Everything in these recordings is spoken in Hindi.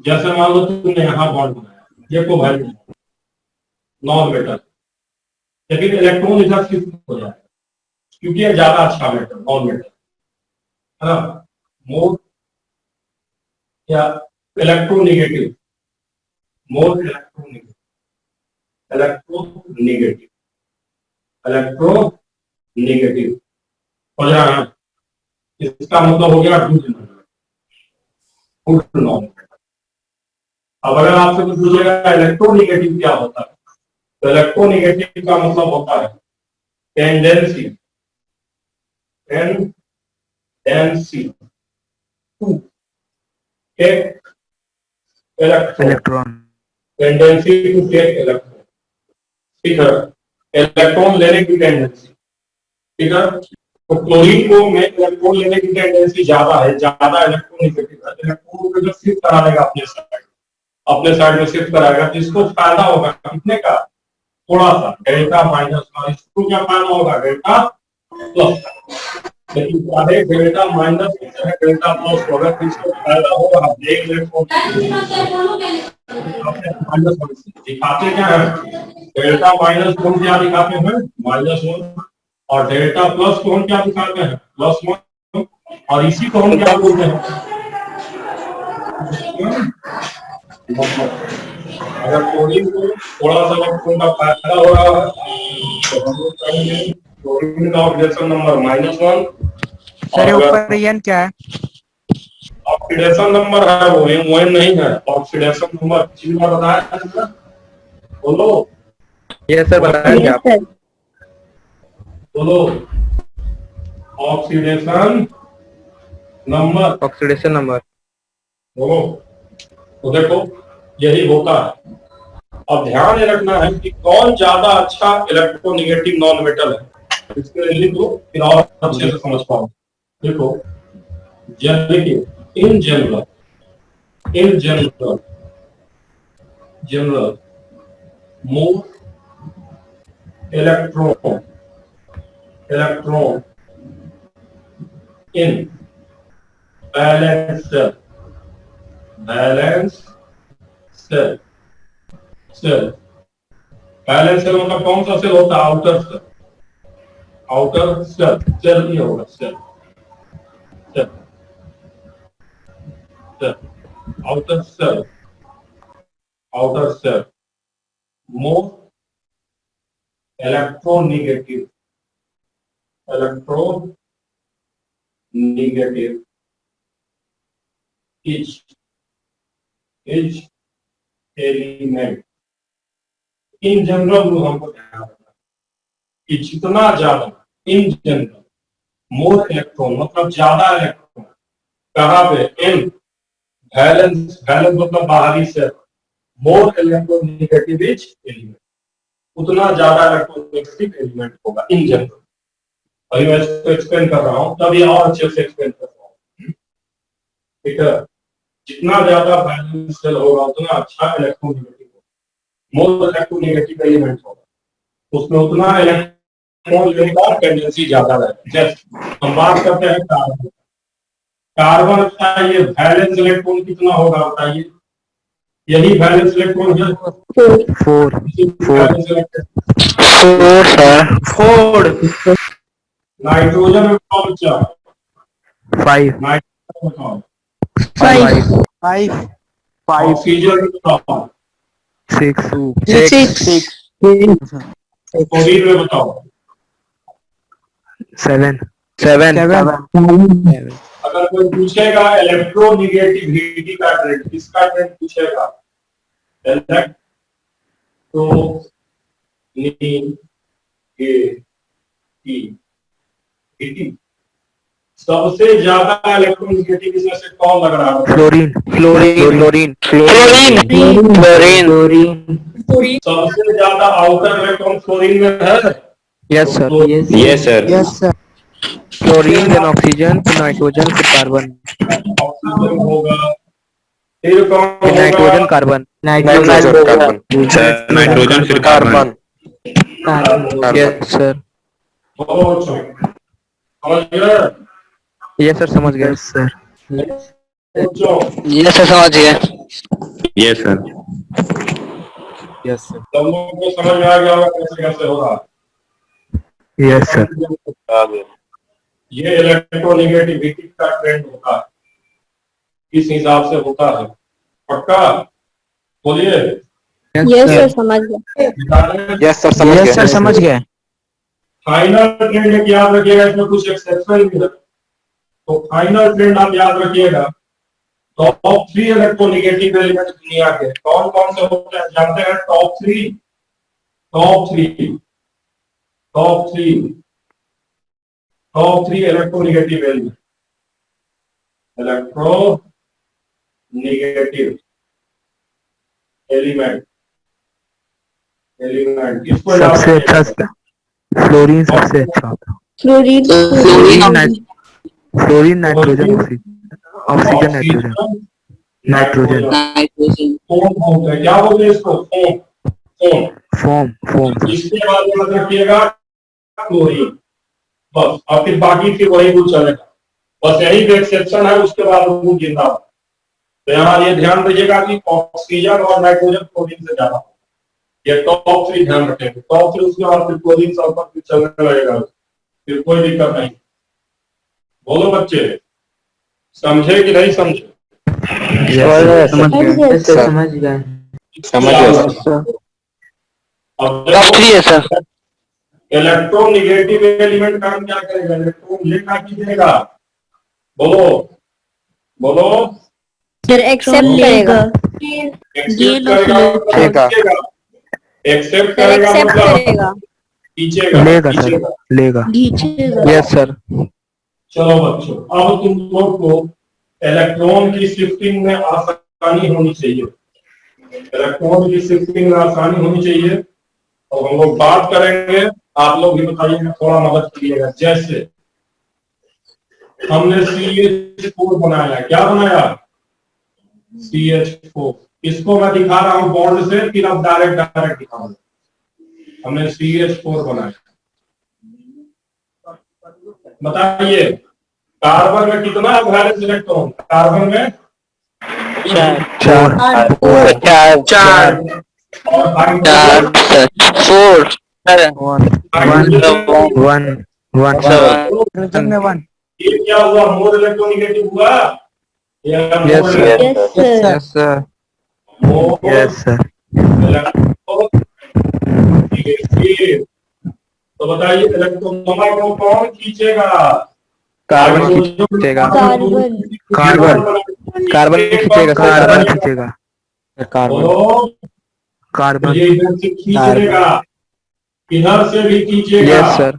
जैसे मान लो तुमने यहाँ बॉन्ड बनाया, ये को वैल्यू नॉन मेटल, लेकिन इलेक्ट्रॉन इधर शिफ्ट हो जाए क्योंकि ये ज्यादा अच्छा मेटल नॉन मेटल है ना। मोर या इलेक्ट्रोनेगेटिव, मोर इलेक्ट्रोनेगेटिव, इलेक्ट्रोनेगेटिव, इलेक्ट्रोनेगेटिव हो जाए, इसका मतलब हो गया गुड नॉन मेटल। अब अगर आपसे कुछ पूछेगा इलेक्ट्रोनेगेटिव क्या होता है, तो इलेक्ट्रोनेगेटिव का मतलब होता है tendency, tendency to take electron, tendency to take electron, ठीक है, इलेक्ट्रॉन लेने की टेंडेंसी, ठीक है। तो क्लोरीन को में इलेक्ट्रॉन लेने की टेंडेंसी ज्यादा है, ज्यादा इलेक्ट्रोनेगेटिव है, इलेक्ट्रॉन को जब शिफ्ट कराएगा अपने साइड में शिफ्ट कराएगा तो इसको फायदा होगा कितने का, थोड़ा सा, डेल्टा माइनस का। इसको क्या फायदा होगा, डेल्टा प्लस का। लेकिन चाहे डेल्टा माइनस चाहे डेल्टा प्लस होगा तो इसको फायदा होगा। आप देख ले माइनस वन दिखाते क्या है, डेल्टा माइनस को हम क्या दिखाते हैं, माइनस वन, और डेल्टा प्लस को हम क्या दिखाते हैं, प्लस वन, और इसी को हम क्या बोलते हैं, अगर क्लोरीन को थोड़ा सा इलेक्ट्रॉन का फायदा हो रहा है तो हम लोग कहेंगे क्लोरीन का ऑक्सीडेशन नंबर -1। सर ऊपर एन क्या है, ऑक्सीडेशन नंबर है वो, एम नहीं है, ऑक्सीडेशन नंबर किसी बार बताया था, बोलो। ये सर बताएंगे आप, बोलो ऑक्सीडेशन नंबर, ऑक्सीडेशन नंबर। बोलो। तो देखो यही होता है। अब ध्यान ये रखना है कि कौन ज्यादा अच्छा इलेक्ट्रोनेगेटिव नॉन मेटल है, इसके लिए लिख लो फिर और अच्छे से समझ पाओ। देखो in general, in general, general more electron, electron in valence shell, valence shell, shell, valence shell मतलब कौन सा सेल होता है, outer shell, outer shell, shell ही होगा, shell, shell, shell, outer shell, outer shell more electronegative, electronegative each element. In general हमको ध्यान रखना कि जितना ज्यादा, इन जनरल मोर इलेक्ट्रॉन मतलब ज्यादा इलेक्ट्रॉन, कहाँ पे, इन वैलेंस, वैलेंस मतलब बाहरी से, मोर इलेक्ट्रोनेगेटिव इच एलिमेंट, उतना ज्यादा इलेक्ट्रोनेगेटिव एलिमेंट होगा इन जनरल। अभी मैं इसको एक्सप्लेन कर रहा हूँ तभी और अच्छे से एक्सप्लेन कर रहा हूँ, ठीक है। जितना ज्यादा वैलेंस सेल होगा उतना अच्छा इलेक्ट्रोनेगेटिव होगा, मोर इलेक्ट्रोनेगेटिव एलिमेंट होगा, उसमें उतना इलेक्ट्रॉन लेने का टेंडेंसी ज्यादा रहता है। जैसे हम बात करते हैं कार्बन, कार्बन बताइए वैलेंस इलेक्ट्रॉन कितना होगा बताइए, यही वैलेंस इलेक्ट्रॉन है, 4 फोर। नाइट्रोजन में बताओ बच्चा, 5 नाइट्रोजन बताओ, 5 ऑक्सीजन में बताओ, 6 क्लोरीन में बताओ, 7 अगर कोई पूछेगा इलेक्ट्रोनेगेटिविटी का ट्रेंड, किसका ट्रेंड पूछेगा, इलेक्ट्रोनेगेटिविटी, सबसे ज्यादा इलेक्ट्रोनेगेटिव इसमें से कौन लग रहा है, फ्लोरीन सबसे ज्यादा आउटर इलेक्ट्रॉन फ्लोरीन में है। Yes sir fluorine, then oxygen, फिर नाइट्रोजन, फिर कार्बन, ऑक्सीजन होगा, फिर कौन होगा, नाइट्रोजन कार्बन, नाइट्रोजन फिर कार्बन। यस सर, बहुत अच्छा, समझ गए, यस सर समझ गए सर, बच्चों ये सर समझिए। Yes, sir. Yes, sir. सब लोगों को समझ में आ गया होगा कैसे कैसे हो रहा है। Yes, sir. ये इलेक्ट्रोनेगेटिविटी का ट्रेंड होता है, किस हिसाब से होता है, पक्का बोलिए। यस सर समझ गया। Yes, sir. समझ गए। Yes, sir. समझ गए। फाइनल ट्रेंड एक याद रखिएगा, इसमें कुछ एक्सेप्शन भी है, तो फाइनल ट्रेंड आप याद रखिएगा। टॉप 3 इलेक्ट्रोनेगेटिव एलिमेंट दुनिया के कौन कौन से होते हैं जानते हैं? Top 3 top 3 top 3 top 3 electronegative element, electro negative element element इसको सबसे अच्छा फ्लोरीन सबसे अच्छा होता है। Fluorine fluorine nitrogen oxygen nitrogen nitrogen foam होता है, क्या बोलते हैं इसको? फोम फोम फोम इसके बाद याद रखिएगा क्लोरीन, बस। और फिर बाकी फिर वही कुछ चलेगा, बस यही एक्सेप्शन है, उसके बाद वो जिंदा। तो यहाँ ये ध्यान रखिएगा कि ऑक्सीजन और नाइट्रोजन क्लोरीन से ज्यादा, ये टॉप 3 ध्यान रखेंगे। टॉप 3 उसके बाद फिर क्लोरीन सल्फर फिर चलने लगेगा, फिर कोई दिक्कत नहीं। बोलो बच्चे, समझे कि नहीं समझे? समझ गए। अब इलेक्ट्रोनेगेटिव एलिमेंट काम क्या करेगा? इलेक्ट्रॉन लेगा कि देगा? बोलो बोलो। सर एक्सेप्ट करेगा। एक्सेप्ट करेगा, एक्सेप्ट करेगा मतलब खींचेगा, लेगा सर, लेगा। Yes sir. चलो बच्चों, अब तुम लोग को इलेक्ट्रॉन की शिफ्टिंग में आसानी होनी चाहिए, इलेक्ट्रॉन की शिफ्टिंग में आसानी होनी चाहिए। और हम लोग बात करेंगे, आप लोग भी बताइएगा, थोड़ा मदद कीजिएगा। जैसे हमने CH4 बनाया, क्या बनाया? CH4। इसको मैं दिखा रहा हूं बॉन्ड से, फिर आप डायरेक्ट दिखाओ। हमने CH4 बनाया, बताइए कार्बन में कितना वैलेंस इलेक्ट्रॉन? कार्बन में 4 और ये क्या हुआ? मोर इलेक्ट्रोनेगेटिव हुआ? Yes sir. Yes sir. तो बताइए इलेक्ट्रॉन को कौन खींचेगा? कार्बन खींचेगा। कार्बन ये इधर से खींचेगा, इधर से भी खींचेगा। Yes sir.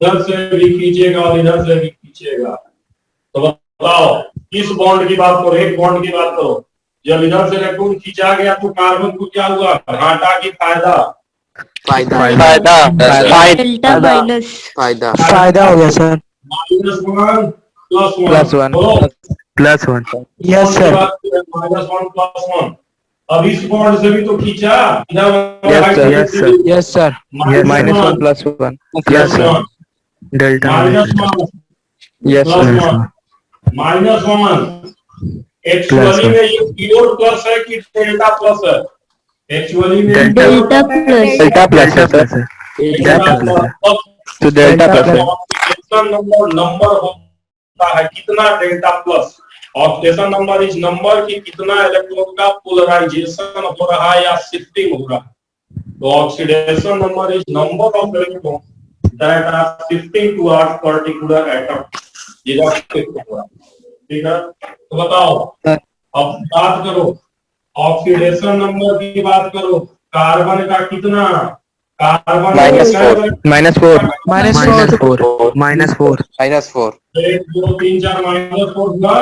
इधर से भी खींचेगा और इधर से भी खींचेगा। तो बताओ किस बॉन्ड की बात करो? एक बॉन्ड की बात करो। जब इधर से इलेक्ट्रॉन खींचा गया तो कार्बन को क्या हुआ? घाटा की फायदा हो गया सर। -1 +1 yes sir. -1 अब इस बॉन्ड से भी तो खींचा। Yes sir. -1 +1 yes sir. Delta yes sir. -1 actually में ये प्योर प्लस है कि डेल्टा प्लस है? एक्चुअली में डेल्टा प्लस तो डेल्टा प्लस है। नंबर होता है कितना? Delta plus. Oxidation number is number की कितना इलेक्ट्रॉन का पोलराइजेशन हो रहा है या शिफ्टिंग हो रहा है। तो oxidation number is number of electron that are shifting towards particular atom. ये शिफ्ट हो रहा है, ठीक है? तो बताओ, अब बात करो ऑक्सीडेशन नंबर की बात करो। कार्बन का कितना? कार्बन -4 1 2 3 4 -4 हुआ।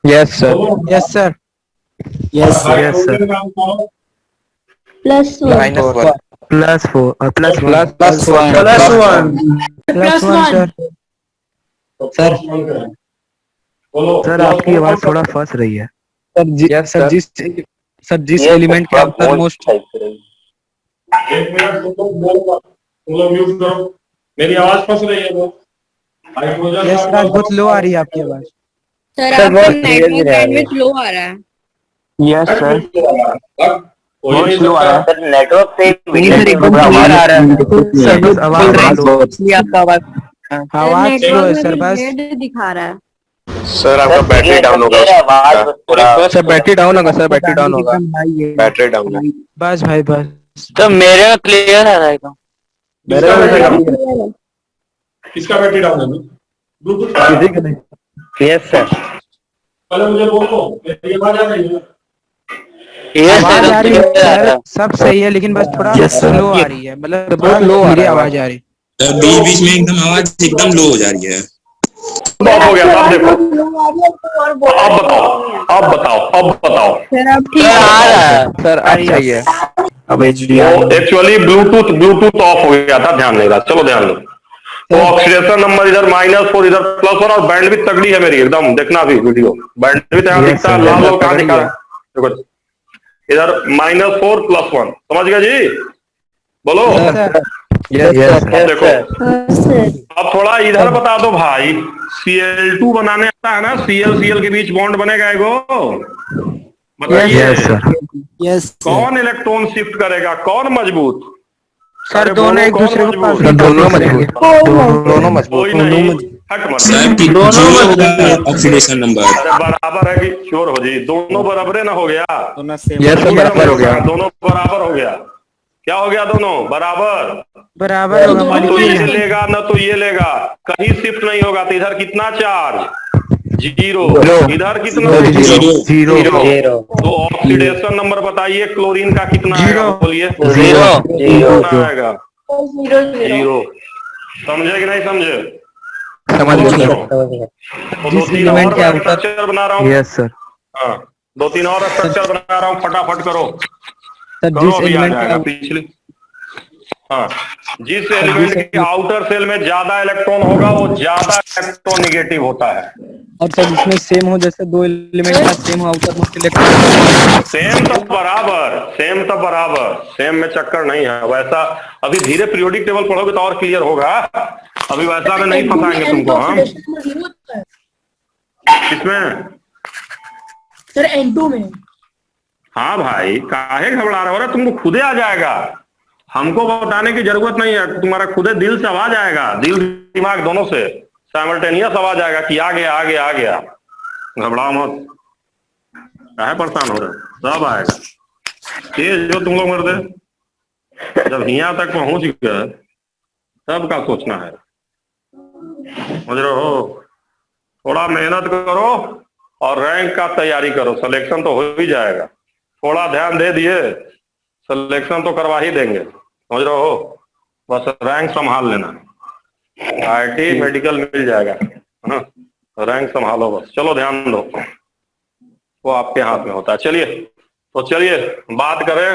Yes sir. Yes sir. Yes sir. Hydrogen का बताओ। सर बोलो सर, आपकी आवाज थोड़ा फंस रही है सर। जिस एलिमेंट के आप मोस्ट। एक मिनट तुम लोग म्यूट करो, मेरी आवाज फंस रही है। वो हाइड्रोजन यस सर, बहुत लो आ रही है आपकी आवाज। सर आपका नेटवर्क बैंडविड्थ लो आ रहा है। Yes sir. हो ही नहीं स्लो आ रहा सकता। है नेटवर्क से एकदम आवाज आ रहा है सर, बस आवाज आपका आवाज स्लो है सर, बस दिखा रहा है। सर आपका बैटरी डाउन होगा सर बैटरी डाउन होगा, सर बैटरी डाउन होगा, बैटरी डाउन है। बस भाई बस। तो मेरे में क्लियर आ रहा है तो। किसका बैटरी डाउन है? किसका बैटरी डाउन है? ब्लूटूथ का? Yes sir. पहले मुझे बोलो, मेरी आवाज आ रही है? आवाज आ रही है सर, सब सही है, लेकिन बस थोड़ा स्लो आ रही है, मतलब बहुत लो धीरे आवाज आ रही है। सर बीच बीच में एकदम आवाज एकदम लो हो जा रही है। ऑफ हो गया अब देखो। अब बताओ। सर अब ठीक सर आ रहा है। सर अब सही है। अब एचडी वो एक्चुअली ब्लूटूथ ऑफ हो गया था, ध्यान नहीं रहा। चलो ध्यान दो। तो ऑक्सीडेशन नंबर इधर -4 इधर +1 और बैंडविड्थ तगड़ी है मेरी एकदम। देखना भी वीडियो बैंडविड्थ यहाँ दिखता है, लाल कहाँ दिखा रहा है देखो इधर -4 +1 समझ गया जी? बोलो यस अब देखो सर। अब थोड़ा इधर बता दो भाई। Cl2 बनाने आता है ना, Cl के बीच बॉन्ड बनेगा एगो, बताइए यस कौन इलेक्ट्रॉन शिफ्ट करेगा, कौन मजबूत? सर, अरे दोनों बोलो, एक कौन दूसरे को मजबूत? पास दोनों मजबूत, दोनों मजबूत। कोई नहीं, हट मत। सर की जीरो होगा ऑक्सीडेशन नंबर। अरे बराबर है कि श्योर हो जी? दोनों बराबर ना हो गया? यस सर, बराबर हो गया। दोनों बराबर हो गया। क्या हो गया? दोनों बराबर होगा, न तो ये मॉलिक्यूल लेगा न तो ये लेगा, कहीं शिफ्ट नहीं होगा। तो इधर कितना चार्ज? 0। इधर कितना? जीरो। तो ऑक्सीडेशन नंबर बताइए क्लोरीन का कितना आएगा? बोलिए। 0 कितना आएगा? 0 समझे कि नहीं समझे? समझ गए सर। तो 2-3 और स्ट्रक्चर बना रहा हूँ। Yes sir. हाँ 2-3 और स्ट्रक्चर बना रहा हूँ, फटाफट करो। करो अभी आ जाएगा पिछले। हाँ जिस एलिमेंट के आउटर सेल में ज्यादा इलेक्ट्रॉन होगा वो ज्यादा इलेक्ट्रोनेगेटिव होता है। और सर इसमें सेम हो, जैसे दो एलिमेंट का सेम हो आउटर मोस्ट इलेक्ट्रॉन। सेम तो बराबर, सेम में चक्कर नहीं है वैसा। अभी धीरे पीरियोडिक टेबल पढ़ोगे तो और क्लियर होगा। अभी वैसा में नहीं फंसाएंगे तुमको हम। किसमें? सर N2 में। हाँ भाई काहे घबरा रहे हो? अरे तुमको खुदे आ जाएगा, हमको बताने की जरूरत नहीं है। तुम्हारा खुदे दिल से आवाज आएगा, दिल दिमाग दोनों से साइमल्टेनियस आवाज आएगा कि आ गया। घबराओ मत, काहे परेशान हो रहे? सब आएगा। ये जो तुम लोग मर्दे जब यहाँ तक पहुंच गए तब का सोचना है, समझ रहे हो? थोड़ा मेहनत करो और रैंक का तैयारी करो, सिलेक्शन तो हो ही जाएगा। थोड़ा ध्यान दे दिए, सिलेक्शन तो करवा ही देंगे, समझ रहे हो? बस रैंक संभाल लेना। IIT मेडिकल मिल जाएगा, हाँ रैंक संभालो बस। चलो ध्यान दो, वो आपके हाथ में होता है। चलिए बात करें,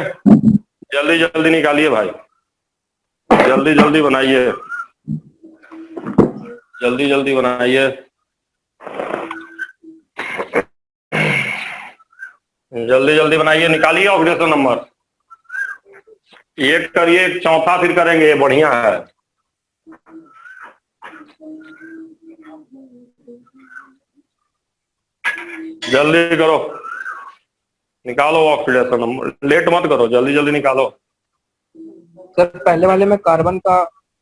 जल्दी निकालिए भाई, जल्दी बनाइए, जल्दी बनाइए, जल्दी बनाइए, निकालिए ऑक्सीडेशन नंबर। एक करिए, चौथा फिर करेंगे, बढ़िया है। जल्दी करो, निकालो ऑक्सीडेशन नंबर, लेट मत करो, जल्दी निकालो। सर पहले वाले में कार्बन का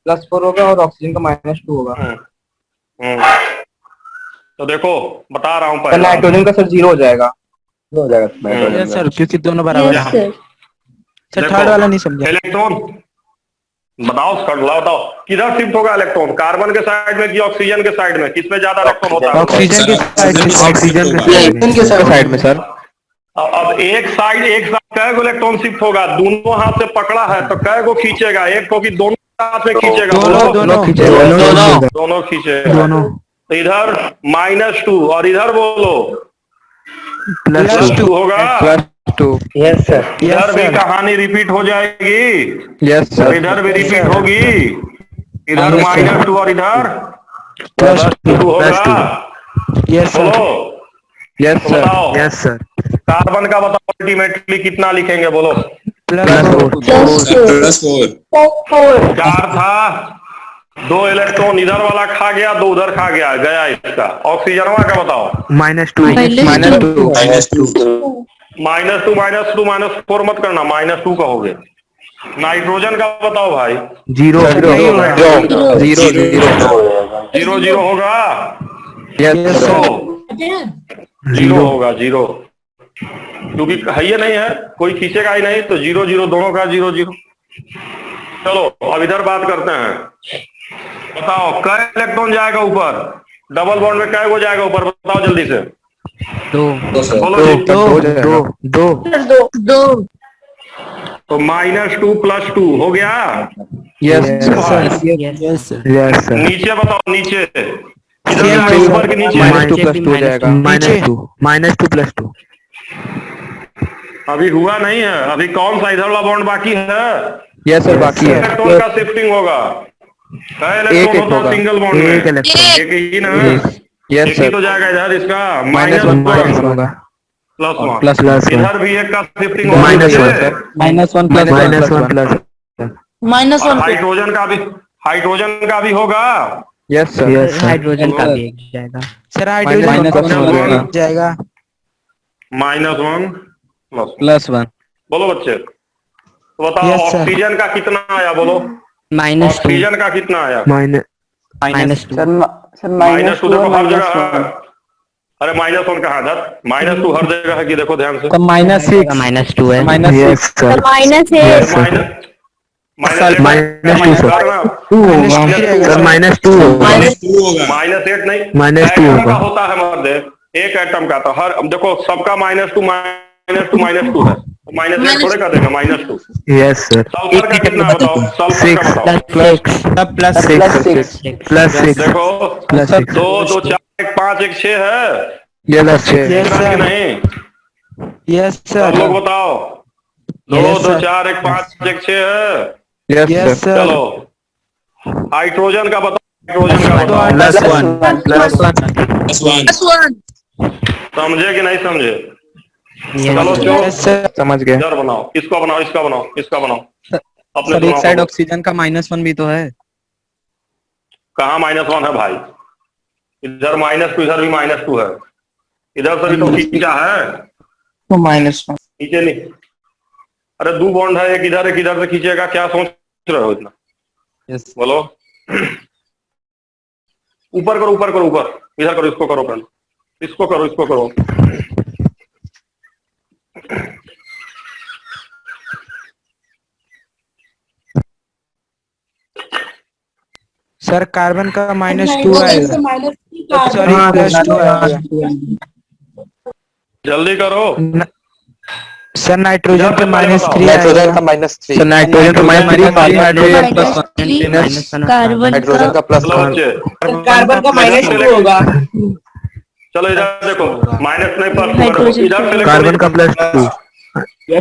+4 होगा और ऑक्सीजन का -2 होगा। तो देखो बता रहा हूँ पहले। नाइट्रोजन का सर 0 हो जाएगा। यस सर, क्योंकि दोनों बराबर हैं। सर थर्ड वाला नहीं समझा। इलेक्ट्रॉन बताओ किधर शिफ्ट होगा इलेक्ट्रॉन? कार्बन के साइड में कि ऑक्सीजन के साइड में? किसमें ज्यादा इलेक्ट्रॉन होता है? ऑक्सीजन के साइड में सर। अब एक साइड कै गो इलेक्ट्रॉन शिफ्ट होगा? दोनों हाथ से पकड़ा है तो कै गो खींचेगा? एक को कि दोनों हाथ में खींचेगा? दोनों खींचेगा। तो इधर -2 और इधर बोलो +2 होगा। Yes sir. इधर भी कहानी रिपीट हो जाएगी। Yes sir. इधर भी रिपीट होगी, इधर -2 और इधर +2 होगा। Yes sir. Yes sir. बताओ यस सर। कार्बन का बताओ अल्टीमेटली कितना लिखेंगे? बोलो। +4 4 था, 2 इलेक्ट्रॉन इधर वाला खा गया, 2 उधर खा गया इसका। ऑक्सीजन का बताओ। -2। -2 मत करना, -2 कहोगे। नाइट्रोजन का बताओ भाई। जीरो नहीं होगा। जीरो जीरो जीरो होगा। Yes sir. जीरो होगा, जीरो, क्योंकि है ये नहीं है, कोई खींचेगा ही नहीं, तो जीरो जीरो दोनों का जीरो जीरो। चलो अब इधर बात करते हैं। बताओ कै इलेक्ट्रॉन जाएगा ऊपर, डबल बॉन्ड में कै वो जाएगा ऊपर, बताओ जल्दी से। दो बोलो जी। दो दो दो तो -2 + 2 हो गया। Yes sir. Yes sir. Yes sir. नीचे बताओ, नीचे इधर सेम जाएगा वही ऊपर के नीचे। -2 + 2 हो जाएगा। -2 + 2। अभी हुआ नहीं है, अभी कौन सा इधर वाला बॉन्ड बाकी है। यस सर बाकी है। इलेक्ट्रॉन का शिफ्टिंग होगा। कै इलेक्ट्रॉन होता है सिंगल बॉन्ड में? एक इलेक्ट्रॉन। एक ही ना। यस एक ही सर। तो जाएगा इधर, इसका -1 होगा। +1 प्लस इधर भी एक का शिफ्टिंग होगा। -1 प्लस -1 हाइड्रोजन का भी होगा। Yes sir. हाइड्रोजन का भी एक जाएगा। सर हाइड्रोजन -1 जाएगा। -1 +1। बोलो बच्चे, तो बताओ Yes, sir. ऑक्सीजन का कितना आया, बोलो। -2 ऑक्सीजन का कितना आया? -2 -2 देखो हर जगह है। अरे -1 कहाँ था? -2 हर जगह है कि देखो ध्यान से। -2 है। Yes sir. माइनस है। -2 होगा। -2 होगा। -8 नहीं, -2 एटम होगा। का होता है मर्दे, एक एटम का। तो हर देखो सबका -2 -2 है, -8 थोड़े कर देगा -2। Yes sir. सल्फर का कितना बताओ, सल्फर का बताओ। +6 देखो +6 2 2 4 1 5 1 6 है। यस इधर कि सर। नहीं? यस सब सर। लोग बताओ। 2 Yes, 2 sir. 4 1 5 1 6 है। Yes sir. चलो हाइड्रोजन का बताओ, हाइड्रोजन का बताओ। +1 समझे कि नहीं समझे? चलो क्यों, यस सर समझ गए। इधर बनाओ, इसको बनाओ, इसका बनाओ, इसका बनाओ, अपने सर एक बनाओ। साइड ऑक्सीजन का -1 भी तो है। कहाँ -1 है भाई? इधर -2, इधर भी -2 है। इधर से भी तो खींचा है। तो -1 नीचे नहीं, अरे 2 बॉन्ड है, एक इधर से खींचेगा, क्या सोच रहे हो इतना? यस बोलो। ऊपर करो, ऊपर करो, ऊपर इधर करो, इसको करो पहले, इसको करो, इसको करो। सर कार्बन का -2 आएगा। सॉरी +2 आएगा। जल्दी करो। सर नाइट्रोजन पे -3 नाइट्रोजन का आएगा। -3 सर नाइट्रोजन पे -3 कार्बन हाइड्रोजन का चलो +1 बच्चे, कार्बन का -2 होगा। चलो इधर देखो, माइनस नहीं +2 हाइड्रोजन इधर से कार्बन का +2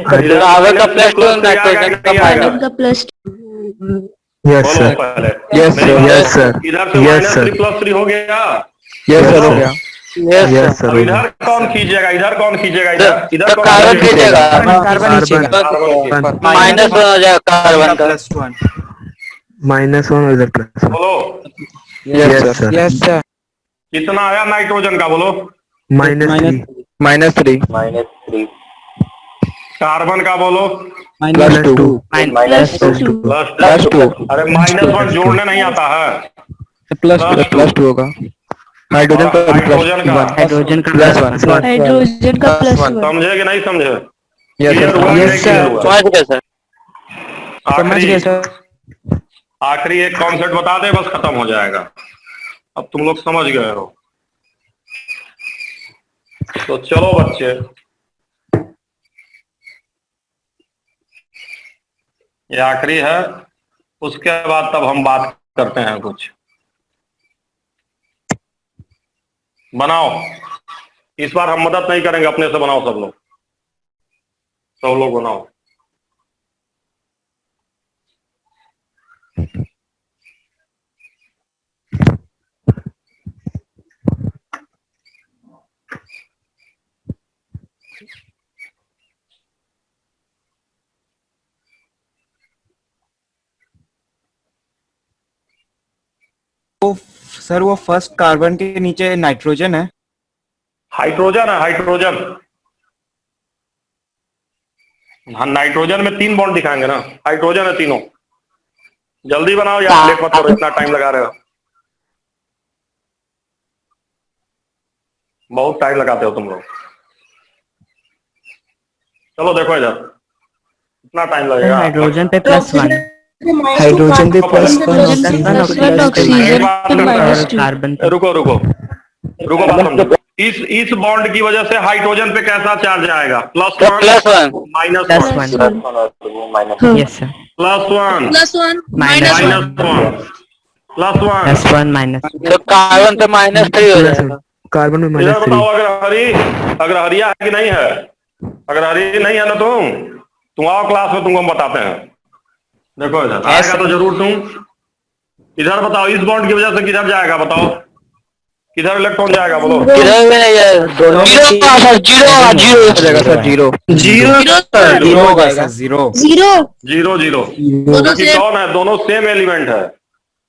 कार्बन का +2 नाइट्रोजन का कार्बन का +2 यस बोलो सर। पहले। यस मेरी सर। बात यस सुनो। सर। इधर से यस सर। -3 + 3 हो गया। यस सर हो गया। यस सर अब हो इधर गया। कौन खींचेगा, इधर कौन खींचेगा, इधर कौन कार्बन खींचेगा? खींचेगा। कार्बन खींचेगा। कार्बन -1 हो जाएगा कार्बन का। -1 इधर +1। बोलो यस सर। Yes sir. कितना आया नाइट्रोजन का, बोलो। -3 कार्बन का बोलो। +2 +2 अरे -1 जोड़ने नहीं आता है। +2 होगा। हाइड्रोजन का हाइड्रोजन का हाइड्रोजन का +1 हाइड्रोजन का +1 समझे कि नहीं समझे? यस क्लियर हुआ कि नहीं सर। क्लियर हुआ? समझ गए सर। समझ गए आखिरी सर। आखिरी एक कॉन्सेप्ट बता दे, बस खत्म हो जाएगा। अब तुम लोग समझ गए हो, तो चलो बच्चे, ये आखिरी है, उसके बाद तब हम बात करते हैं कुछ। बनाओ, इस बार हम मदद नहीं करेंगे, अपने से बनाओ सब लोग, सब लोग बनाओ। सर वो फर्स्ट कार्बन के नीचे नाइट्रोजन है। हाइड्रोजन है, हाइड्रोजन। हाँ, नाइट्रोजन में 3 बॉन्ड दिखाएंगे ना, हाइड्रोजन है तीनों। जल्दी बनाओ यार, लेट मत करो, इतना टाइम लगा रहे हो, बहुत टाइम लगाते हो तुम लोग। चलो देखो इधर, इतना टाइम लगेगा। हाइड्रोजन पे +1, हाइड्रोजन पे +1, +1 ऑक्सीजन पे -2। कार्बन पे रुको रुको रुको, बात समझो। इस बॉन्ड की वजह से हाइड्रोजन पे कैसा चार्ज आएगा? +1 +1 +1। हाँ। Yes sir. +1 +1 -1 +1। +1 तो कार्बन पे -3 हो जाएगा। कार्बन में इधर -3। बताओ, अगर हरिया है कि नहीं है? अगर हरी नहीं है ना तुम आओ क्लास में, तुमको हम बताते हैं। देखो इधर आएगा तो जरूर तुम। इधर बताओ, इस बॉन्ड की वजह से किधर जाएगा? बताओ किधर इलेक्ट्रॉन जाएगा, बोलो। किधर भी नहीं जाएगा, जीरो हो जाएगा सर, जीरो जीरो जीरो। 0 दोनों क्योंकि से कौन है? दोनों सेम एलिमेंट है,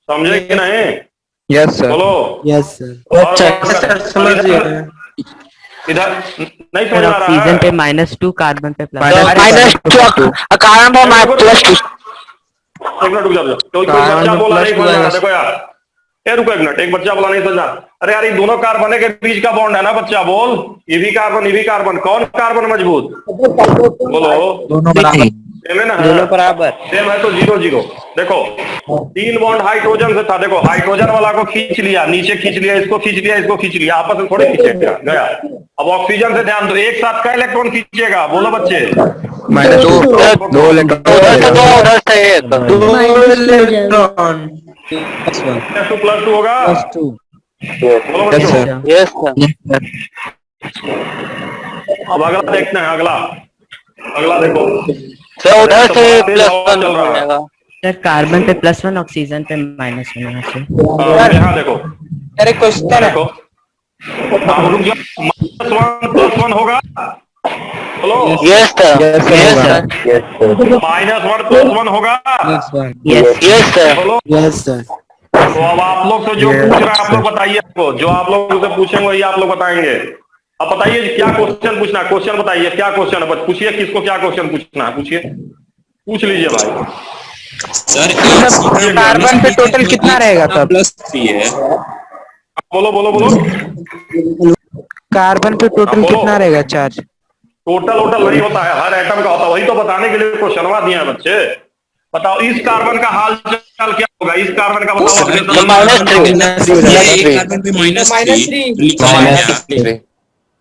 समझे कि नहीं? Yes sir. बोलो। Yes sir. और समझ इधर नहीं समझ सर आ रहा ऑक्सीजन पे है? -2, कार्बन पे +2। -2 कार्बन पे +2। एक मिनट रुक जाओ, कोई बच्चा बोला नहीं समझ रहा, देखो यार, रुको एक मिनट, एक बच्चा बोला नहीं समझा। अरे यार, ये दोनों कार्बन के बीच का बॉन्ड है ना बच्चा, बोल। ये भी कार्बन, कौन कार्बन मजबूत? बोलो। सेम है ना? दोनों बराबर सेम है तो 0 देखो 3 बॉन्ड हाइड्रोजन से था, देखो हाइड्रोजन वाला को खींच लिया, नीचे खींच लिया, इसको खींच लिया, इसको खींच लिया, आपस में थोड़े खींचेगा गया। अब ऑक्सीजन से ध्यान दो, एक साथ का इलेक्ट्रॉन खींचेगा, बोलो बच्चे। -2 2 उधर से 1 +2 होगा, बोलो बच्चों। Yes sir. अब अगला देखते हैं, अगला देखो सर उधर से चल +1 रहा हो है। जाएगा। सर कार्बन पे +1, ऑक्सीजन पे -1 यहाँ से। यहाँ देखो, अरे क्वेश्चन है। देखो रुक जाओ, -1 होगा, बोलो। यस सर, यस सर, -1 होगा, यस सर, बोलो। Yes sir. तो अब आप लोग से जो पूछ रहे हैं आप लोग बताइए, आपको जो आप लोग से पूछेंगे वही आप लोग बताएंगे। अब बताइए क्या क्वेश्चन पूछना है, क्वेश्चन बताइए क्या क्वेश्चन है, पूछिए किसको क्या क्वेश्चन पूछना है, पूछिए, पूछ लीजिए भाई। सर कार्बन पे टोटल कितना रहेगा तब? +3 है। बोलो। कार्बन पे टोटल बोलो। कितना रहेगा चार्ज? टोटल नहीं होता है, हर एटम का होता है, वही तो बताने के लिए क्वेश्चनवा दिए हैं बच्चे। बताओ इस कार्बन का हाल चाल क्या होगा, इस कार्बन का बताओ। सर, तो -3 एक कार्बन पे -3 लिखा है यहाँ पे।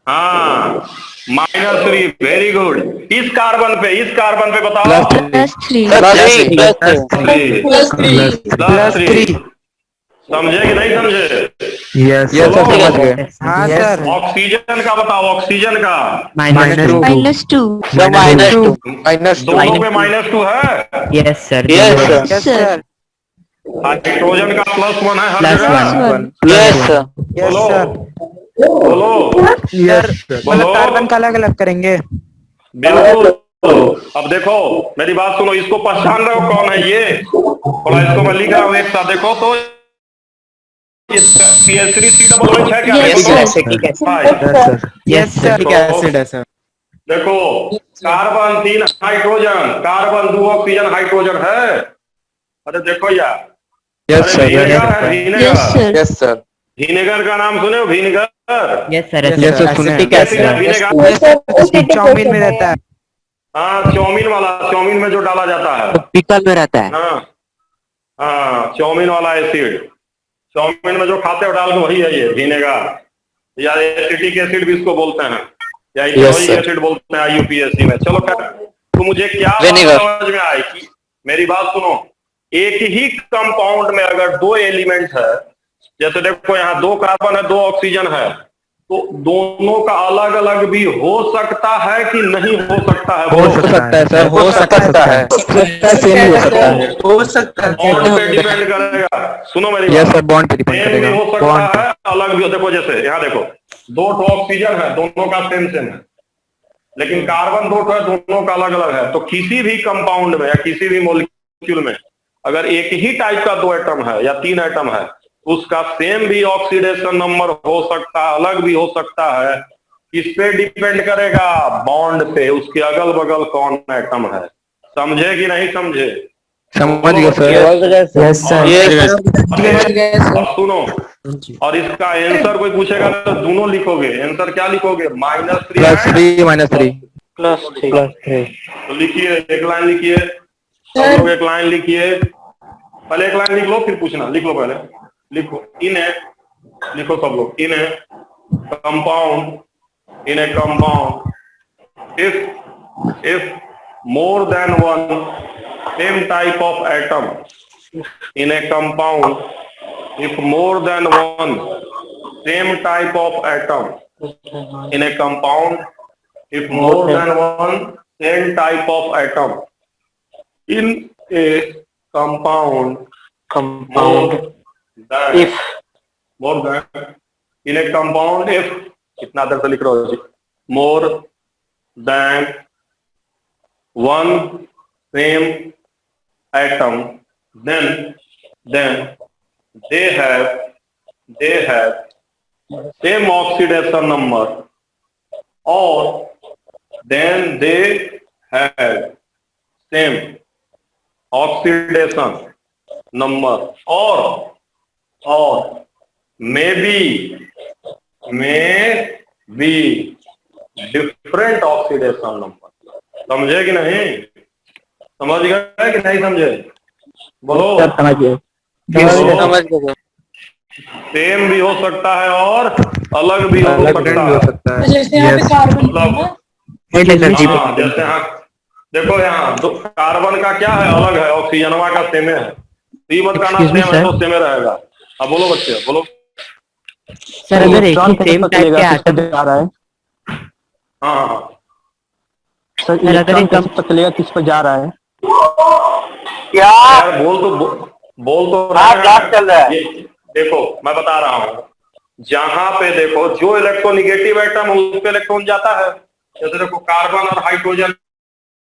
हाँ, -3, वेरी गुड। इस कार्बन पे बताओ। +3 +3 समझे कि नहीं समझे? यस यस सर, समझ गए। हाँ सर। ऑक्सीजन का बताओ, ऑक्सीजन का। -2 दोनों पे -2 है। Yes sir. Yes sir, yes sir. Hydrogen का +1 है हर +1। जगह। Yes sir, yes sir. बोलो। Yes sir. मतलब कार्बन का अलग अलग करेंगे। बिल्कुल। अब देखो मेरी बात सुनो, इसको पहचान रहे हो कौन है ये? थोड़ा इसको मैं लिख रहा हूँ एक साथ, देखो तो CH3COOH है क्या? यस देखो सर। तो। Yes sir. एसिड है सर। देखो carbon 3 hydrogen, carbon 2 oxygen, hydrogen है। अरे देखो यार, यस सर। विनेगर है, विनेगर। Yes sir. विनेगर का नाम सुने हो? Vinegar. Yes sir. Yes sir, सुने हैं। विनेगर चाउमीन में रहता है। हाँ, चाउमीन में जो डाला जाता है, पिकल में रहता है। हाँ, चाउमीन वाला एसिड, चाउमीन में जो खाते हो डाल के, वही है ये विनेगर, या एसिटिक एसिड भी इसको बोलते हैं, या इथेनॉइक एसिड बोलते हैं IUPAC में। चलो खैर, तो मुझे क्या बात समझ में आई कि मेरी बात सुनो, एक ही कंपाउंड में अगर 2 एलिमेंट है, जैसे देखो यहाँ 2 कार्बन है, 2 ऑक्सीजन है, तो दोनों का अलग अलग भी हो सकता है कि नहीं हो सकता है? हो सकता है सर। हो सकता है। सेम हो सकता है। हो सकता है। बॉन्ड पे डिपेंड करेगा। सुनो मेरी बात। यस सर, बॉन्ड पे डिपेंड सेम भी करेगा। हो सकता है, अलग भी हो। देखो जैसे यहाँ देखो 2 ऑक्सीजन है, दोनों का सेम है, लेकिन कार्बन 2 है, दोनों का अलग अलग है। तो किसी भी कंपाउंड में या किसी भी मॉलिक्यूल में अगर एक ही टाइप का 2 एटम है या 3 एटम है, उसका सेम भी ऑक्सीडेशन नंबर हो सकता है, अलग भी हो सकता है, किस पे डिपेंड करेगा? बॉन्ड पे। उसके अगल बगल कौन एटम है? समझे कि नहीं समझे? समझ गया सर। Yes sir. और सुनो, और इसका आंसर कोई पूछेगा तो दोनों लिखोगे। आंसर क्या लिखोगे? -3 -3 +3 तो लिखिए, एक लाइन लिखिए सब लोग, एक लाइन लिखिए। पहले एक लाइन लिख लो फिर पूछना। लिख लो पहले, लिखो। इन है, लिखो सब लोग। इन है compound, in A compound if more than one same type of atom in a compound, if more than one same type of atom in a compound, if more than one same type of atom in a compound, more than if more than in a compound, if कितना देर से लिख रहे हो जी? more than one same atom, then they have same oxidation number, or then they have same oxidation number, or maybe different oxidation number। समझे कि नहीं? समझ गए कि नहीं समझे? बोलो। समझ गए। सेम भी हो सकता है और अलग भी हो सकता है। जैसे यहाँ पे कार्बन हाँ, जैसे यहाँ देखो, यहाँ कार्बन का क्या है? अलग है। ऑक्सीजनवा का सेमे है। सीमत का ना सेम है तो सेमे रहेगा। अब बोलो बच्चे, बोलो। सर अगर एक ही सेम टाइप के एटम जा रहा है हाँ सर, इलेक्ट्रॉन कैसे पता चलेगा किस पर जा रहा है? यार, बोल तो रहा चल रहा है। देखो मैं बता रहा हूँ, जहां पे देखो जो इलेक्ट्रोनिगेटिव एटम है उस पे इलेक्ट्रॉन जाता है। जैसे देखो कार्बन और हाइड्रोजन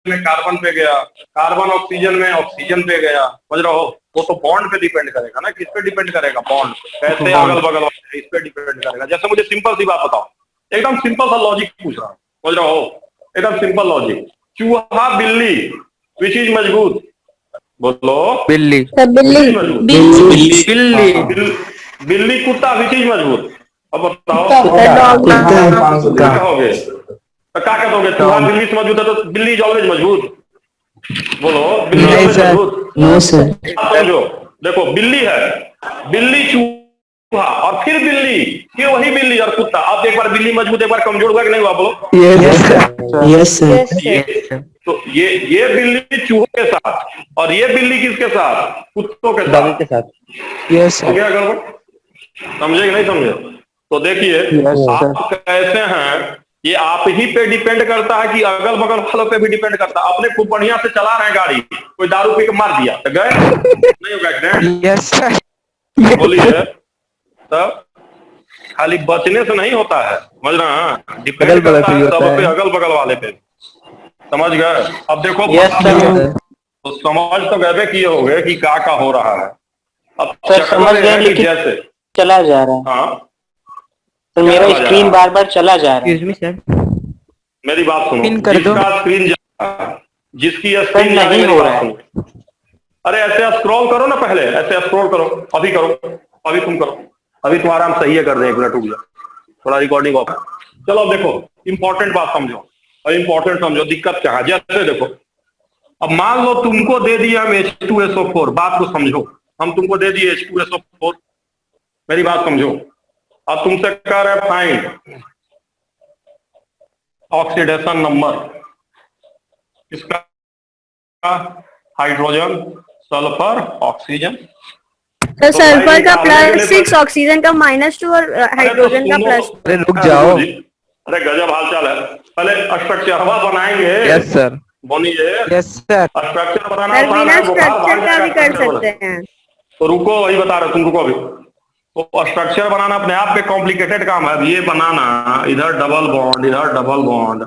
में कार्बन पे गया, कार्बन ऑक्सीजन में ऑक्सीजन पे गया। समझ रहे हो? वो तो बॉन्ड पे डिपेंड करेगा ना। किस पे डिपेंड करेगा? बॉन्ड। कैसे अगल बगल इस पे डिपेंड करेगा। जैसे मुझे सिंपल सी बात बताओ, एकदम सिंपल सा लॉजिक पूछ रहा हूँ। समझ रहे हो? एकदम सिंपल लॉजिक। चूहा बिल्ली विच इज मजबूत? बोलो। बिल्ली बिल्ली कुत्ता विच इज मजबूत? अब बताओ क्या कहोगे? तो क्या कहोगे? चूहा बिल्ली से मजबूत है तो बिल्ली इज ऑलवेज मजबूत? बोलो। बिल्ली ऑलवेज मजबूत? No sir. समझो, देखो बिल्ली है, बिल्ली चूहा और फिर बिल्ली, फिर वही बिल्ली और कुत्ता। अब एक बार बिल्ली मजबूत, एक बार कमजोर हुआ कि नहीं हुआ? बोलो। Yes sir. तो ये बिल्ली चूहों के साथ और ये बिल्ली किसके साथ? कुत्तों के साथ। यस हो गया गड़बड़? समझे कि नहीं समझे? तो देखिए, आप कैसे हैं ये आप ही पे डिपेंड करता है कि अगल बगल वालों पे भी डिपेंड करता है। अपने खूब बढ़िया से चला रहे हैं गाड़ी, कोई दारू पी के मार दिया तो गए नहीं होगा एक्सीडेंट? Yes sir. बोलिए। तब खाली बचने से नहीं होता है। समझ रहे हैं? डिपेंड करता है सब पे, अगल बगल वाले पे। समझ गए? अब देखो, तो समझ तो गए किए हो गए कि क्या हो रहा है। अब समझ गए, लेकिन जैसे चला जा रहा है। हाँ, तो मेरा स्क्रीन बार बार चला जा रहा है। एक्सक्यूज मी सर, मेरी बात सुनो। पिन कर दो। जिसका स्क्रीन जिसकी स्क्रीन नहीं हो रहा है। अरे ऐसे स्क्रॉल करो ना, पहले ऐसे स्क्रॉल करो। अभी करो, अभी तुम करो। अभी तुम्हारा हम सही है कर दें। एक मिनट रुक जाओ, थोड़ा रिकॉर्डिंग ऑफ है। चलो अब देखो, इंपॉर्टेंट बात समझो और इंपॉर्टेंट समझो दिक्कत क्या है। जैसे देखो, अब मान लो तुमको दे दिया हम H2SO4। बात को समझो, हम तुमको दे दिए H2SO4। मेरी बात समझो। अब तुमसे कह रहे हैं फाइंड ऑक्सीडेशन नंबर किसका? Hydrogen, sulphur, oxygen. तो सल्फर का +6, ऑक्सीजन का -2 और हाइड्रोजन का +। अरे रुक जाओ। अरे गजब हालचाल है। पहले स्ट्रक्चर बनाएंगे। Yes sir. बोलिए। Yes sir. स्ट्रक्चर बनाना सर बिना स्ट्रक्चर का भी कर सकते हैं। तो रुको, वही बता रहे तुम, रुको अभी। तो स्ट्रक्चर बनाना अपने आप में कॉम्प्लिकेटेड काम है। ये बनाना, इधर डबल बॉन्ड, इधर डबल बॉन्ड,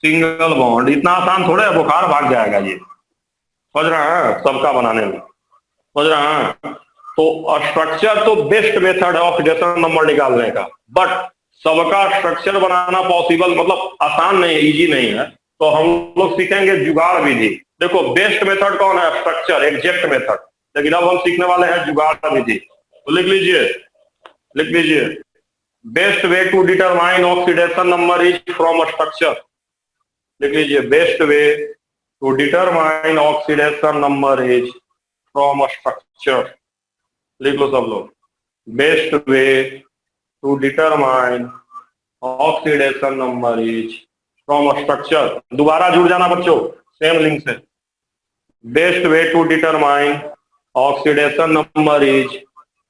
सिंगल बॉन्ड, इतना आसान थोड़े है। बुखार भाग जाएगा ये। समझ रहे हैं? सबका बनाने में। समझ रहे हैं? तो स्ट्रक्चर तो बेस्ट मेथड है ऑक्सीडेशन नंबर निकालने का, बट सबका स्ट्रक्चर बनाना पॉसिबल मतलब आसान नहीं है, इजी नहीं है। तो हम लोग सीखेंगे जुगाड़ विधि। देखो बेस्ट मेथड कौन है? Structure, exact method. लेकिन अब हम सीखने वाले हैं जुगाड़ विधि। तो लिख लीजिए best way to determine oxidation number is from structure. लिख लीजिए best way to determine oxidation number is from structure. लिख लो सब लोग, best way to determine oxidation number is from structure. दोबारा जुड़ जाना बच्चों सेम लिंक से। Best way to determine oxidation number is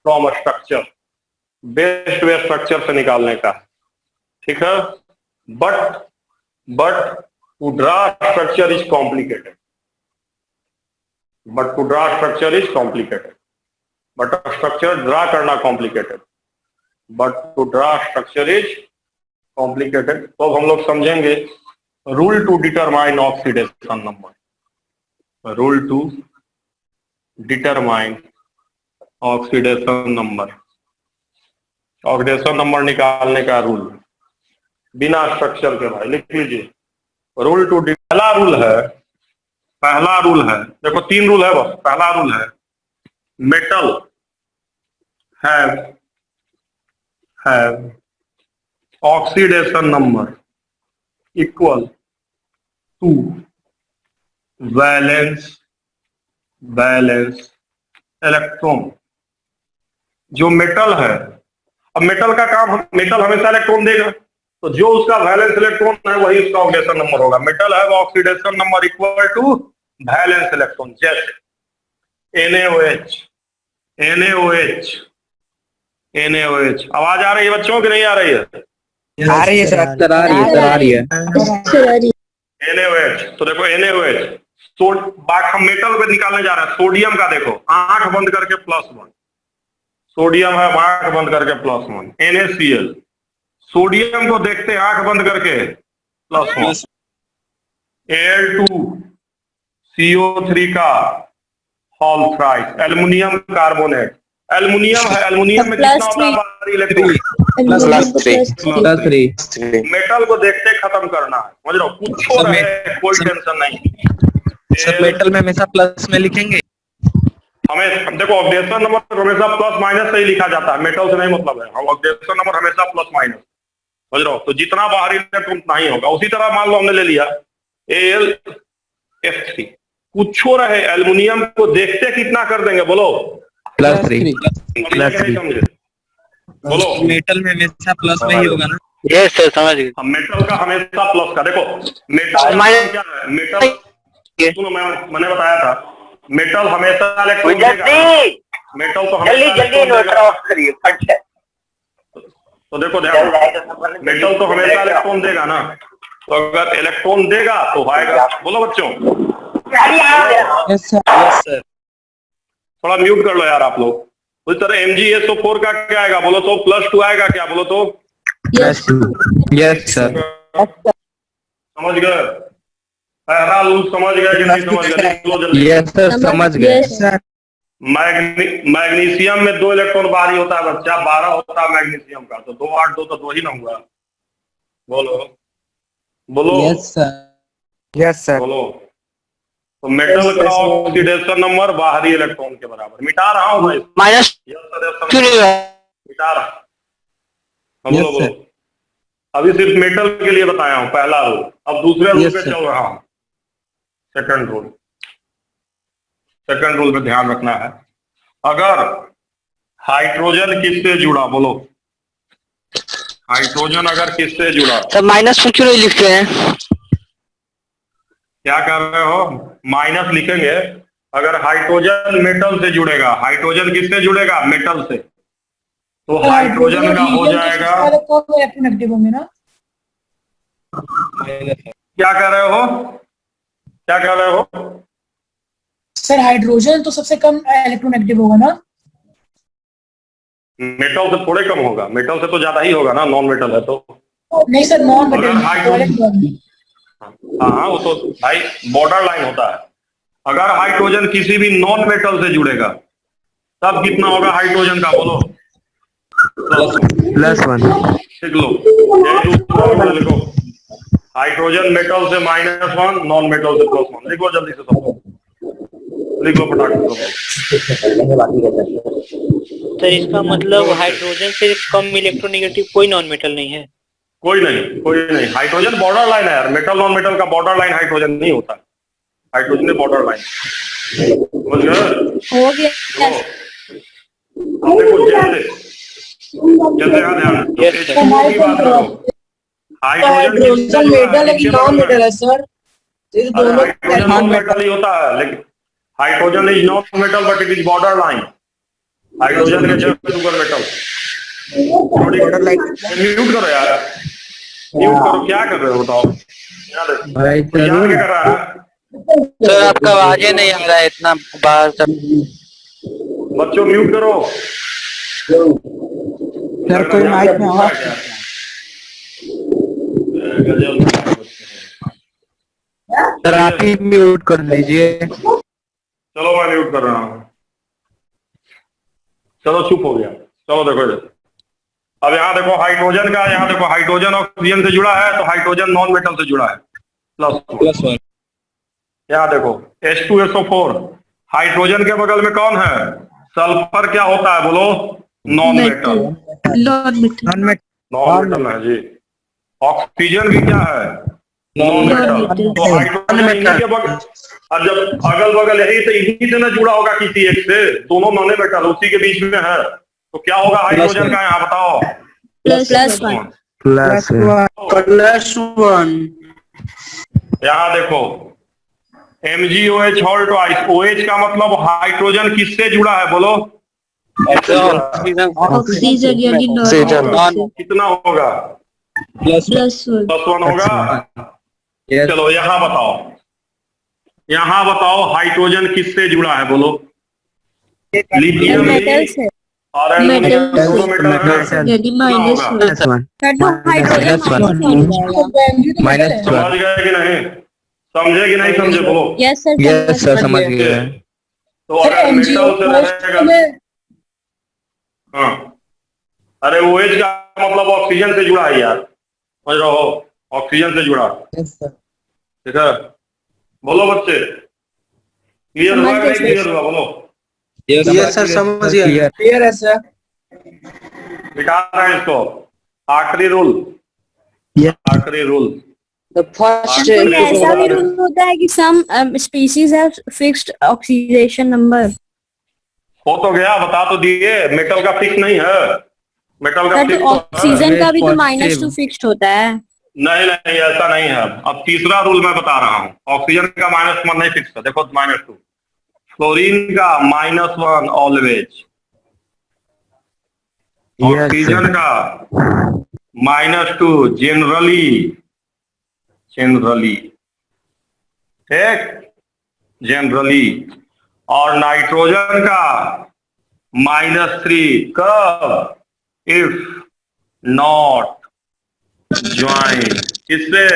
from structure. Best way structure से निकालने का, ठीक है। But to draw structure is complicated. But structure draw करना complicated. But to draw structure is complicated. तो अब हम लोग समझेंगे rule to determine oxidation number. Rule to determine oxidation number. Oxidation number निकालने का रूल बिना स्ट्रक्चर के। भाई लिख लीजिए रूल टू पहला रूल है, देखो 3 रूल है बस। पहला रूल है metal have oxidation number equal to valence electron. जो मेटल है, अब मेटल का काम, मेटल हमेशा इलेक्ट्रॉन देगा, तो जो उसका वैलेंस इलेक्ट्रॉन है वही उसका ऑक्सीडेशन नंबर होगा। मेटल है oxidation number equal to valence electron. जैसे NaOH। आवाज आ रही है बच्चों की नहीं आ रही है? आ रही है सर, आ रही है। NaOH, तो देखो NaOH बात हम मेटल पे निकालने जा रहे हैं। सोडियम का देखो आंख बंद करके +1, सोडियम है आंख बंद करके +1। NaCl, सोडियम को देखते हैं आंख बंद करके +1। Al2CO3 का whole thrice. Aluminium carbonate, aluminium है, एल्युमिनियम में कितना होता है बाहरी इलेक्ट्रॉन? +3। मेटल को देखते खत्म करना है, समझ रहे हो? कुछ हो रहा है कोई टेंशन नहीं। सब मेटल में हमेशा प्लस में लिखेंगे। हमें देखो ऑक्सीडेशन नंबर हमेशा प्लस माइनस से ही लिखा जाता है, मेटल से नहीं मतलब है। ऑक्सीडेशन नंबर हमेशा प्लस माइनस, समझ रहे हो? तो जितना बाहरी इलेक्ट्रॉन उतना ही होगा। उसी तरह मान लो हमने ले लिया AlF3, कुछ हो रहे एल्युमिनियम को देखते कितना कर देंगे? बोलो +3। बोलो मेटल में हमेशा प्लस में ही होगा ना? यस सर समझ गए। मेटल का हमेशा प्लस का। देखो मेटल क्या है? मेटल सुनो, मैंने बताया था मेटल हमेशा इलेक्ट्रॉन देगा। मेटल तो हमेशा तो देखो ध्यान, मेटल तो हमेशा इलेक्ट्रॉन देगा ना। तो अगर इलेक्ट्रॉन देगा तो आएगा। बोलो बच्चों। Yes sir. थोड़ा म्यूट कर लो यार आप लोग। उस तरह MgSO4 का क्या आएगा? बोलो तो +2 आएगा क्या? बोलो तो यस सर। समझ गए? पहला रूल समझ गए कि नहीं समझ गए? यस सर समझ गए। मैग्नीशियम में 2 इलेक्ट्रॉन बाहरी होता है बच्चा, 12 होता है मैग्नीशियम का। तो 2 8 2 तो 2 ही ना हुआ। बोलो यस सर। बोलो। तो मेटल का ऑक्सीडेशन नंबर बाहरी इलेक्ट्रॉन के बराबर। मिटा रहा हूँ भाई, मिटा रहा। बोलो। अभी सिर्फ मेटल के लिए बताया हूँ पहला रूल। अब दूसरे रूल पे चल रहा हूँ। सेकंड रूल पे ध्यान रखना है। अगर हाइड्रोजन किससे जुड़ा? बोलो हाइड्रोजन अगर किससे जुड़ा? सर माइनस क्यों नहीं लिखते हैं? क्या कर रहे हो? माइनस लिखेंगे अगर हाइड्रोजन मेटल से जुड़ेगा। हाइड्रोजन किससे जुड़ेगा? मेटल से। तो हाइड्रोजन का हो जाएगा, क्या कर रहे हो? सर हाइड्रोजन तो सबसे कम इलेक्ट्रोनेगेटिव होगा ना? मेटल से थोड़े कम होगा, मेटल से तो ज्यादा ही होगा ना, नॉन मेटल है तो। नहीं सर, नॉन मेटल। हाँ वो तो भाई बॉर्डर लाइन होता है। अगर हाइड्रोजन किसी भी नॉन मेटल से जुड़ेगा तब कितना होगा हाइड्रोजन का? बोलो +1 लिख लो, यही दूसरा ऑर्डर लिखो। हाइड्रोजन मेटल से -1, नॉन मेटल से +1। लिखो जल्दी से सब लोग, लिखो फटाक से। सर इसका मतलब हाइड्रोजन से कम इलेक्ट्रोनेगेटिव कोई नॉन मेटल नहीं है? कोई नहीं। हाइड्रोजन बॉर्डर लाइन है यार, मेटल नॉन मेटल का बॉर्डर लाइन हाइड्रोजन नहीं होता। हाइड्रोजन है बॉर्डर लाइन, समझ गए? हो गया। अब देखो जैसे ध्यान की बात करो। हाइड्रोजन मेटल है कि नॉन मेटल है सर? हाइड्रोजन नॉन मेटल ही होता है, लेकिन hydrogen is non metal but it is border line. Hydrogen के जस्ट सुपर मेटल। म्यूट करो यार, म्यूट करो, क्या कर रहे हो बताओ? क्या कर रहा है सर? आपका आवाज नहीं आ रहा है इतना बाहर सब। बच्चों म्यूट करो सर। कोई माइक में आवाज सर आप ही म्यूट कर लीजिए। चलो मैं म्यूट कर रहा हूँ। चलो चुप हो गया। चलो देखो इधर। अब यहाँ देखो हाइड्रोजन का, यहाँ देखो हाइड्रोजन ऑक्सीजन से जुड़ा है तो हाइड्रोजन नॉन मेटल से जुड़ा है +1। यहाँ देखो H2SO4, हाइड्रोजन के बगल में कौन है? सल्फर। क्या होता है बोलो? Non metal. नॉन मेटल है जी। ऑक्सीजन भी क्या है? Non metal. तो हाइड्रोजन इन्हीं के बगल, और जब अगल बगल इन्हीं से ना जुड़ा होगा किसी एक से, दोनों नॉन मेटल उसी के बीच में है, तो क्या होगा हाइड्रोजन का? यहाँ बताओ। +1 यहाँ देखो MgOH हॉल ट्वाइस। OH का मतलब हाइड्रोजन किससे जुड़ा है बोलो? ऑक्सीजन। कितना होगा? +1 होगा। चलो यहाँ बताओ हाइड्रोजन किससे जुड़ा है बोलो? लिथियम मेटल से। और -1 समझ गए कि नहीं? समझे कि नहीं समझे बोलो? यस सर समझ गए। तो अगर मेटल से रहेगा, हाँ, अरे OH का मतलब ऑक्सीजन से जुड़ा है यार, समझ रहे हो? ऑक्सीजन से जुड़ा, ठीक है? बोलो बच्चे, क्लियर हुआ कि नहीं क्लियर हुआ बोलो? यस सर समझ गया। क्लियर है सर। मिटा रहे हैं इसको। आखिरी रूल ऐसा भी रूल होता है कि some species have fixed oxidation number. हो तो गया, बता तो दिए। मेटल का फिक्स नहीं है, मेटल का फिक्स ऑक्सीजन का भी तो -2 फिक्स्ड होता है। नहीं ऐसा नहीं है। अब तीसरा रूल मैं बता रहा हूँ। ऑक्सीजन का -1 नहीं फिक्स है, देखो -2। फ्लोरीन का -1 ऑलवेज। ऑक्सीजन का -2 जनरली, ठीक, जनरली। और नाइट्रोजन का -3 कब? If not join. किससे?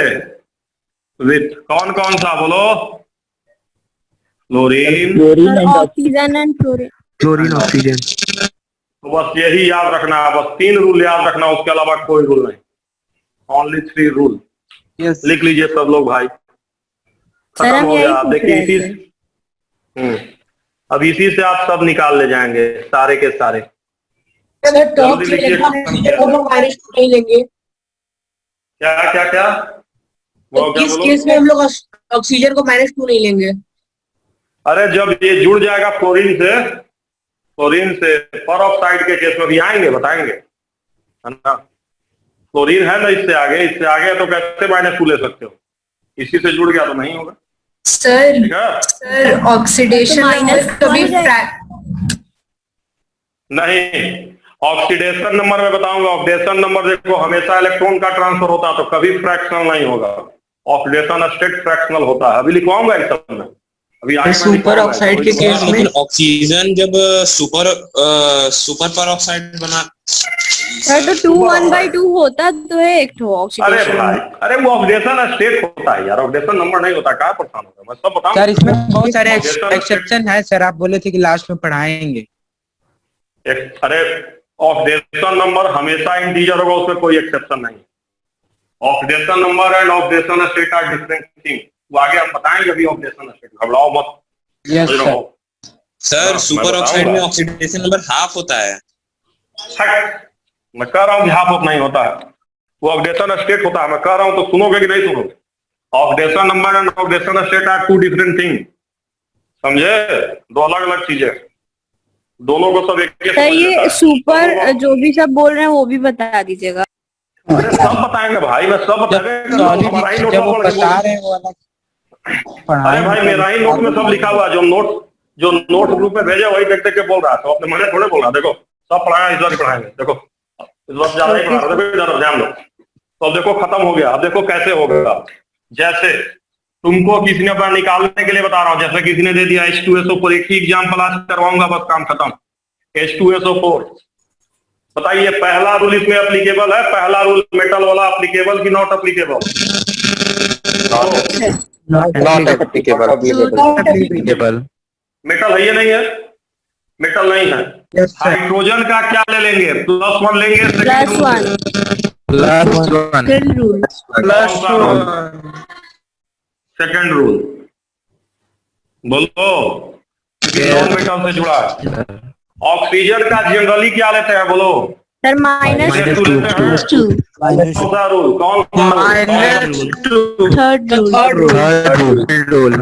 विथ कौन सा बोलो? Fluorine, oxygen and chlorine oxygen. तो बस यही याद रखना है, बस 3 रूल याद रखना, उसके अलावा कोई रूल नहीं। Only 3 rule. लिख लीजिए सब लोग भाई। खत्म हो गया। देखिए अब इसी से आप सब निकाल ले जाएंगे, सारे के सारे। टॉप से नहीं लेंगे। क्या वो क्या इस बोलो? केस में हम लोग ऑक्सीजन को -2 नहीं लेंगे। अरे जब ये जुड़ जाएगा फ्लोरीन से पर ऑक्साइड के केस में भी आएंगे, बताएंगे, है ना? फ्लोरीन है ना, इससे आगे तो कैसे -2 ले सकते हो? इसी से जुड़ गया तो नहीं होगा सर ऑक्सीडेशन कभी नहीं। ऑक्सीडेशन नंबर में बताऊंगा। ऑक्सीडेशन नंबर देखो, हमेशा इलेक्ट्रॉन का ट्रांसफर होता है तो कभी फ्रैक्शनल नहीं होगा। ऑक्सीडेशन स्टेट फ्रैक्शनल होता है। अभी लिखवाऊंगा इन सब में। अभी आगे सुपर ऑक्साइड के केस में ऑक्सीजन जब सुपर पर ऑक्साइड बना सर तो 2 1/2 होता तो है एक तो ऑक्सीडेशन। अरे वो ऑक्सीडेशन स्टेट होता है यार, ऑक्सीडेशन नंबर नहीं होता। क्या परेशान होता है? मैं सब बताऊं सर इसमें बहुत सारे एक्सेप्शन है सर, आप बोले थे कि लास्ट में पढ़ाएंगे। अरे ऑक्सीडेशन नंबर हमेशा इंटीजर होगा, उसमें कोई एक्सेप्शन नहीं। Oxidation number and oxidation state are different thing. वो आगे हम बताएंगे अभी ऑक्सीडेशन स्टेट, घबराओ मत। Yes sir. Sir super oxide में ऑक्सीडेशन नंबर हाफ होता है। मैं कह रहा हूँ कि हाफ ऑफ नहीं होता है, वो ऑक्सीडेशन स्टेट होता है। मैं कह रहा हूँ तो सुनोगे कि नहीं सुनोगे? Oxidation number and oxidation state are two different thing, समझे? दो अलग अलग चीजें, दोनों को सब एक सर ये सुपर जो भी सब बोल रहे हैं वो भी बता दीजिएगा। अरे सब बताएंगे भाई, मैं सब बताएंगे। हमारा ही नोट जब वो बता रहे हैं वो अलग अरे भाई मेरा ही नोट में सब लिखा हुआ है, जो नोट ग्रुप में भेजा वही देख देख के बोल रहा है, तो अपने मने थोड़े बोल रहा। देखो सब पढ़ाया, इस बार ही पढ़ाएंगे। देखो इस बार ज्यादा ही पढ़ा रहा, देखो इधर ध्यान दो। तो अब देखो खत्म हो गया। अब देखो कैसे होगा, जैसे तुमको किसी ने अपना निकालने के लिए बता रहा हूँ, जैसे किसी ने दे दिया H2SO4, एक ही एग्जाम्पल आज करवाऊंगा, बस काम खत्म। H2SO4 बताइए पहला रूल इसमें एप्लीकेबल है, पहला रूल मेटल वाला एप्लीकेबल कि not applicable? Not applicable. Metal है ये नहीं है, मेटल नहीं है। हाइड्रोजन का क्या ले लेंगे? +1 लेंगे, सेकंड रूल बोलो, नॉन मेटल से जुड़ा है। ऑक्सीजन का जनरली क्या लेते हैं बोलो? सर -2 कौन-सा रूल? Third rule.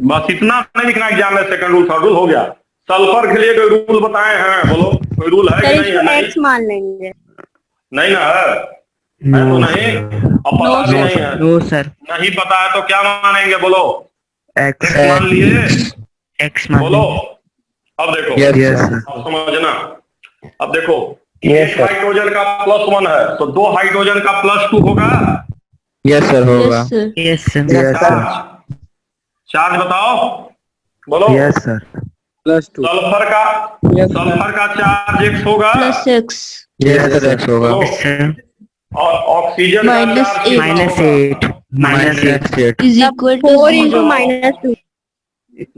बस इतना नहीं लिखना एग्जाम में, सेकंड रूल थर्ड रूल हो गया। सल्फर के लिए कोई रूल बताए हैं बोलो? कोई रूल है कि नहीं है? X मान लेंगे। नहीं ना है तो नहीं, अब पता भी नहीं है। No sir. नहीं पता है तो क्या मानेंगे बोलो? X मान लिए, X मान बोलो। अब देखो अब समझना। अब देखो एक हाइड्रोजन का +1 है तो 2 हाइड्रोजन का +2 होगा। यस सर होगा। Yes, sir. Yes sir. Charge बताओ बोलो। Yes sir. +2। सल्फर का चार्ज X होगा। +6 यस सर X होगा। और ऑक्सीजन का charge -8 is equal to 4 into -2।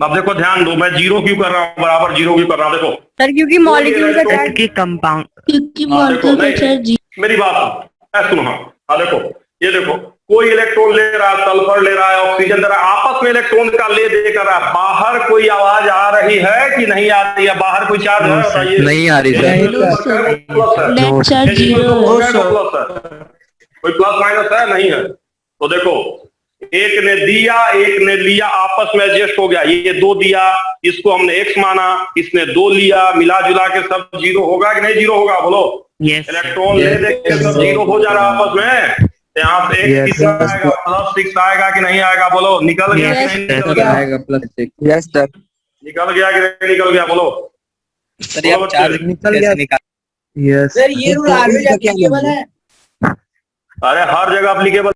अब देखो ध्यान दो, मैं जीरो क्यों कर रहा हूँ, बराबर जीरो क्यों कर रहा हूँ? देखो सर क्योंकि मॉलिक्यूल का चार्ज कंपाउंड, क्योंकि मॉलिक्यूल का चार्ज। मेरी बात सुनो। हाँ देखो, ये देखो कोई इलेक्ट्रॉन ले रहा है, सल्फर ले रहा है, ऑक्सीजन दे रहा है, आपस में इलेक्ट्रॉन का ले दे कर रहा है। बाहर कोई आवाज आ रही है कि नहीं आ रही है? बाहर कोई चार्ज है बताइए? नहीं आ रही सर। नेट चार्ज 0 है। कोई प्लस माइनस है? नहीं है। तो देखो एक ने दिया, एक ने लिया, आपस में एडजस्ट हो गया। ये 2 दिया, इसको हमने X माना, इसने 2 लिया, मिला जुला के सब 0 होगा कि नहीं 0 होगा बोलो? इलेक्ट्रॉन ले दे के सब 0 हो जा रहा आपस में। यहाँ से एक कितना आएगा? +6 आएगा कि नहीं आएगा बोलो? निकल गया कि नहीं निकल गया? आएगा +6। Yes sir. निकल गया कि नहीं निकल गया बोलो? निकल गया। यस सर ये रूल आगे जाके एप्लीकेबल है? अरे हर जगह एप्लीकेबल